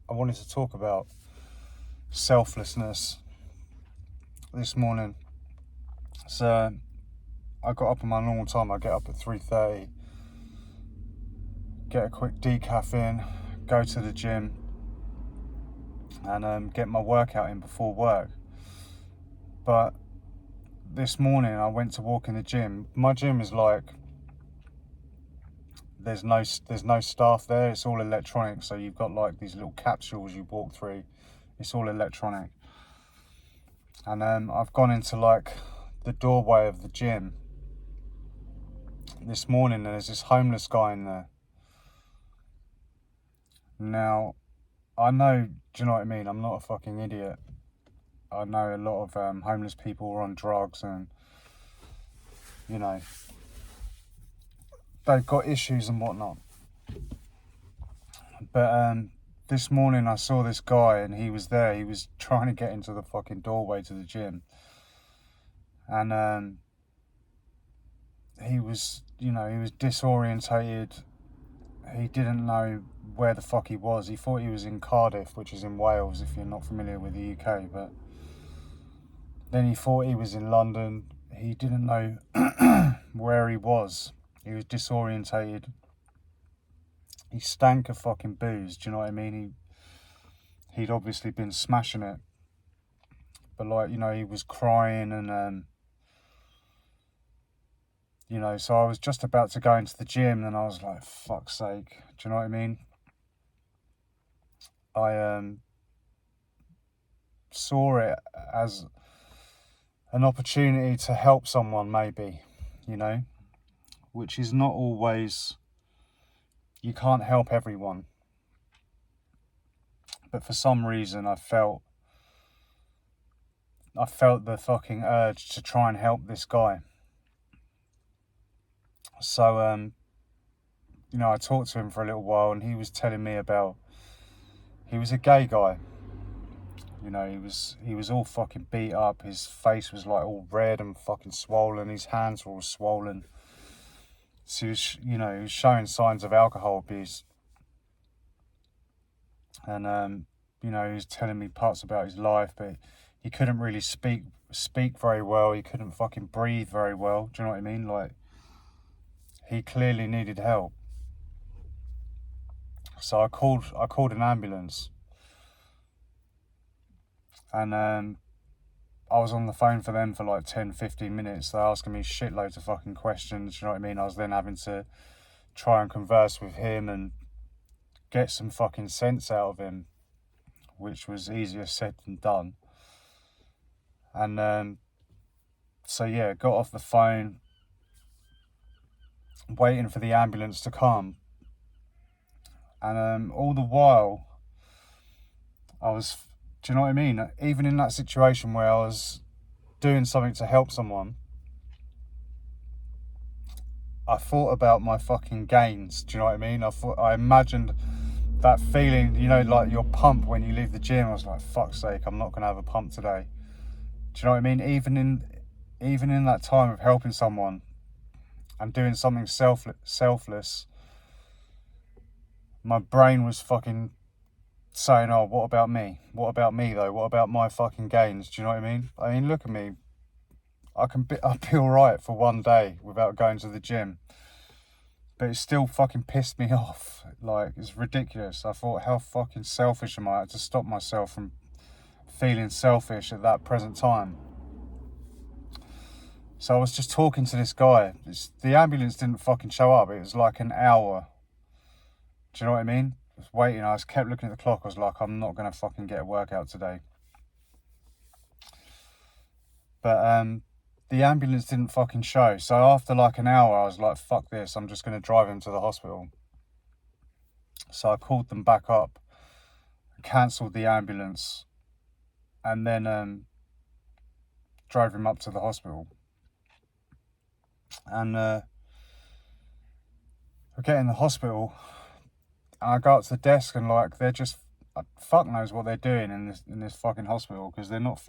I wanted to talk about selflessness this morning. So I got up at my normal time. I get up at 3:30, get a quick decaf in, go to the gym, and get my workout in before work. But this morning I went to walk in the gym. My gym is like, there's no staff there. It's all electronic. So you've got like these little capsules you walk through. It's all electronic. And I've gone into like the doorway of the gym this morning, and there's this homeless guy in there. Now, I know, do you know what I mean? I'm not a fucking idiot. I know a lot of homeless people are on drugs and, you know, they've got issues and whatnot. But this morning I saw this guy and he was there. He was trying to get into the fucking doorway to the gym. And he was disorientated. He didn't know where the fuck he was. He thought he was in Cardiff, which is in Wales, if you're not familiar with the UK. But then he thought he was in London. He didn't know where he was. He was disorientated. He stank of fucking booze, do you know what I mean? He'd obviously been smashing it. But like, he was crying and so I was just about to go into the gym and I was like, fuck's sake, do you know what I mean? I saw it as an opportunity to help someone, maybe, which is not always, you can't help everyone. But for some reason I felt the fucking urge to try and help this guy. So, I talked to him for a little while and he was telling me he was a gay guy. He was all fucking beat up. His face was like all red and fucking swollen. His hands were all swollen. So he was showing signs of alcohol abuse. And, he was telling me parts about his life, but he couldn't really speak very well. He couldn't fucking breathe very well. Do you know what I mean? Like, he clearly needed help. So I called an ambulance. And I was on the phone for them for like 10-15 minutes. They're asking me shitloads of fucking questions. You know what I mean? I was then having to try and converse with him and get some fucking sense out of him, which was easier said than done. And got off the phone, waiting for the ambulance to come. And all the while, I was, do you know what I mean? Even in that situation where I was doing something to help someone, I thought about my fucking gains. Do you know what I mean? I imagined that feeling, like your pump when you leave the gym. I was like, fuck's sake, I'm not going to have a pump today. Do you know what I mean? Even in that time of helping someone and doing something selfless, my brain was fucking saying, oh, what about me? What about me though? What about my fucking gains? Do you know what I mean? I mean, look at me. I'll be alright for one day without going to the gym. But it still fucking pissed me off. Like, it's ridiculous. I thought, how fucking selfish am I? I had to stop myself from feeling selfish at that present time. So I was just talking to this guy. The ambulance didn't fucking show up. It was like an hour. Do you know what I mean? I was waiting. I just kept looking at the clock. I was like, I'm not going to fucking get a workout today. But the ambulance didn't fucking show. So after like an hour, I was like, fuck this. I'm just going to drive him to the hospital. So I called them back up, cancelled the ambulance, and then drove him up to the hospital. And we get in the hospital, and I go up to the desk, and like, they're just, fuck knows what they're doing in this fucking hospital, because they're not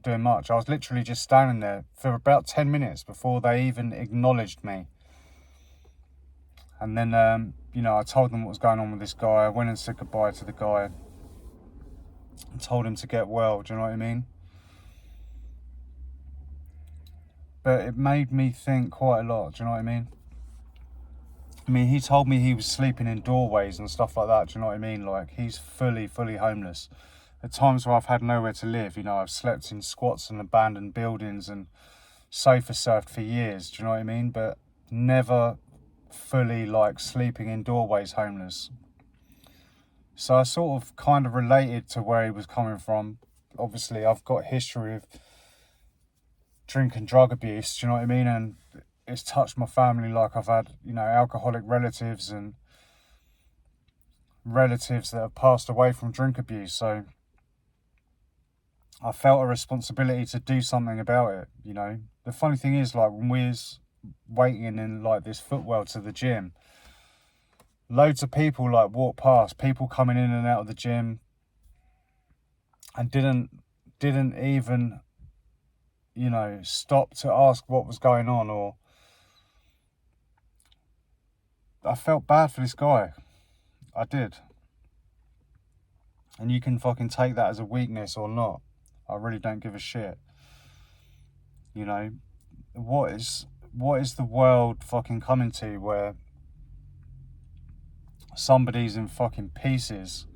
doing much. I was literally just standing there for about 10 minutes before they even acknowledged me. And then, I told them what was going on with this guy. I went and said goodbye to the guy and told him to get well. Do you know what I mean? But it made me think quite a lot. Do you know what I mean? I mean, he told me he was sleeping in doorways and stuff like that. Do you know what I mean? Like, he's fully homeless. At times where I've had nowhere to live, I've slept in squats and abandoned buildings and sofa surfed for years. Do you know what I mean? But never fully, like, sleeping in doorways homeless. So I sort of kind of related to where he was coming from. Obviously, I've got a history of drink and drug abuse. Do you know what I mean? And it's touched my family. Like, I've had, alcoholic relatives and relatives that have passed away from drink abuse. So I felt a responsibility to do something about it. The funny thing is, like, when we was waiting in like this footwell to the gym, loads of people like walked past, people coming in and out of the gym, and didn't even stop to ask what was going on. Or I felt bad for this guy. I did. And you can fucking take that as a weakness or not. I really don't give a shit. What is the world fucking coming to, where somebody's in fucking pieces,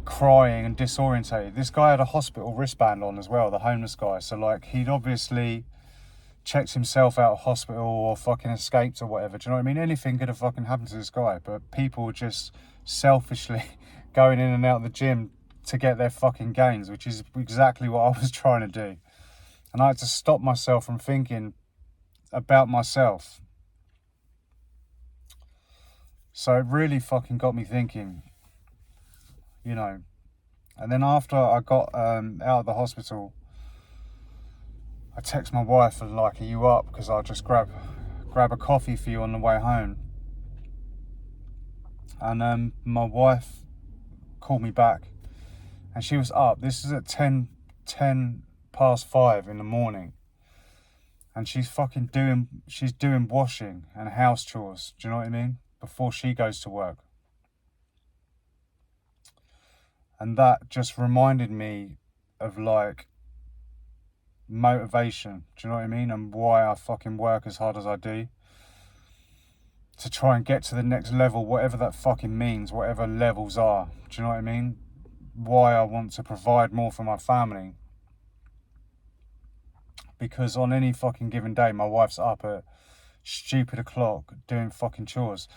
crying and disorientated? This guy had a hospital wristband on as well, the homeless guy. So, like, he'd obviously checked himself out of hospital or fucking escaped or whatever. Do you know what I mean? Anything could have fucking happened to this guy, but people were just selfishly going in and out of the gym to get their fucking gains, which is exactly what I was trying to do. And I had to stop myself from thinking about myself. So it really fucking got me thinking, And then after I got out of the hospital, I text my wife and, like, are you up? Because I'll just grab a coffee for you on the way home. And my wife called me back, and she was up. This is at 10 past 5 in the morning. And she's doing washing and house chores, do you know what I mean? Before she goes to work. And that just reminded me of, like, motivation, do you know what I mean? And why I fucking work as hard as I do. To try and get to the next level, whatever that fucking means, whatever levels are, do you know what I mean? Why I want to provide more for my family. Because on any fucking given day, my wife's up at stupid o'clock doing fucking chores.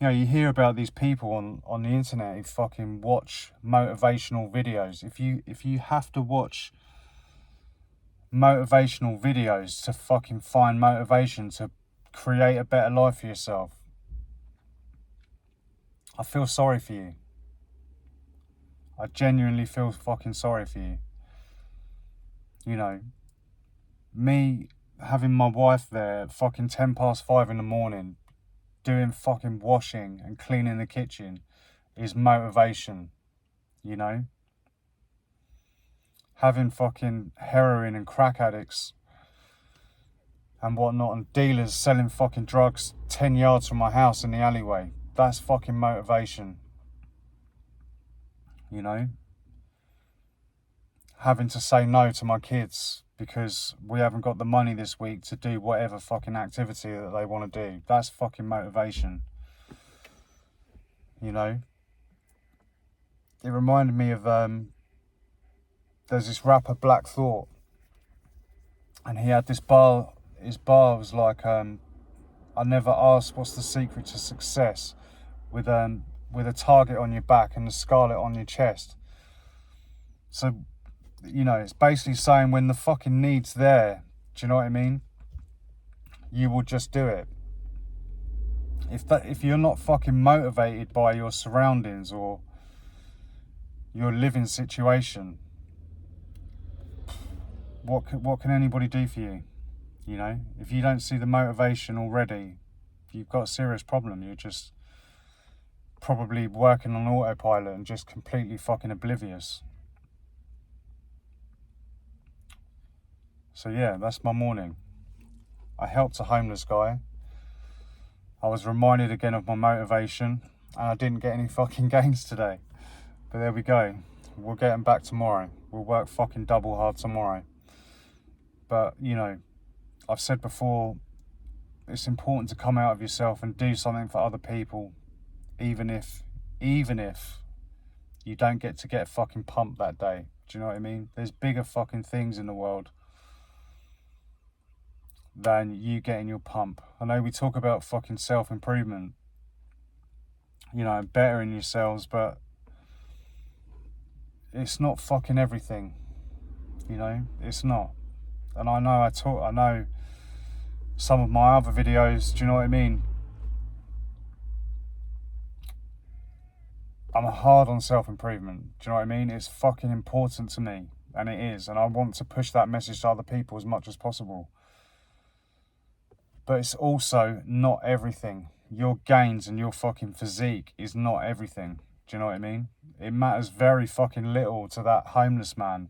You hear about these people on the internet who fucking watch motivational videos. If you have to watch motivational videos to fucking find motivation to create a better life for yourself, I feel sorry for you. I genuinely feel fucking sorry for you. Me having my wife there fucking 10 past 5 in the morning doing fucking washing and cleaning the kitchen is motivation. Having fucking heroin and crack addicts and whatnot and dealers selling fucking drugs 10 yards from my house in the alleyway, that's fucking motivation. Having to say no to my kids because we haven't got the money this week to do whatever fucking activity that they want to do, that's fucking motivation. It reminded me of there's this rapper Black Thought, and he had this bar. His bar was like, I never asked what's the secret to success, with a target on your back and a scarlet on your chest. So, it's basically saying when the fucking need's there, do you know what I mean? You will just do it. If you're not fucking motivated by your surroundings or your living situation, what can anybody do for you? If you don't see the motivation already, you've got a serious problem. You're just probably working on autopilot and just completely fucking oblivious. So yeah, that's my morning. I helped a homeless guy. I was reminded again of my motivation, and I didn't get any fucking gains today. But there we go. We'll get them back tomorrow. We'll work fucking double hard tomorrow. But, you know, I've said before, it's important to come out of yourself and do something for other people, even if you don't get to get fucking pumped that day. Do you know what I mean? There's bigger fucking things in the world than you getting your pump. I know we talk about fucking self-improvement, you know, bettering yourselves, but it's not fucking everything, you know, it's not. And I know some of my other videos, do you know what I mean? I'm hard on self-improvement, do you know what I mean? It's fucking important to me, and it is, and I want to push that message to other people as much as possible. But it's also not everything. Your gains and your fucking physique is not everything. Do you know what I mean? It matters very fucking little to that homeless man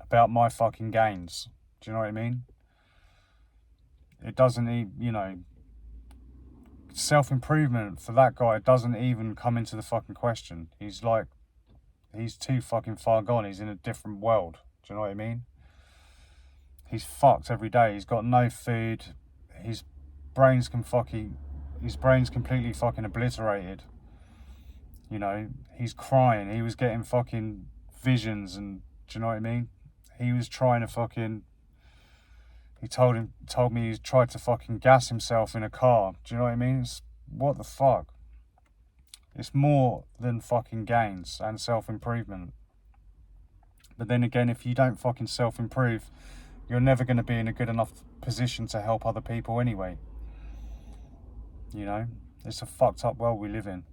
about my fucking gains. Do you know what I mean? It doesn't even, you know, self-improvement for that guy doesn't even come into the fucking question. He's too fucking far gone. He's in a different world. Do you know what I mean? He's fucked every day. He's got no food. His brain's completely fucking obliterated. You know, he's crying. He was getting fucking visions, and do you know what I mean? He was trying to fucking. He told me he tried to fucking gas himself in a car. Do you know what I mean? What the fuck? It's more than fucking gains and self-improvement. But then again, if you don't fucking self-improve, you're never going to be in a good enough position to help other people anyway. You know, it's a fucked up world we live in.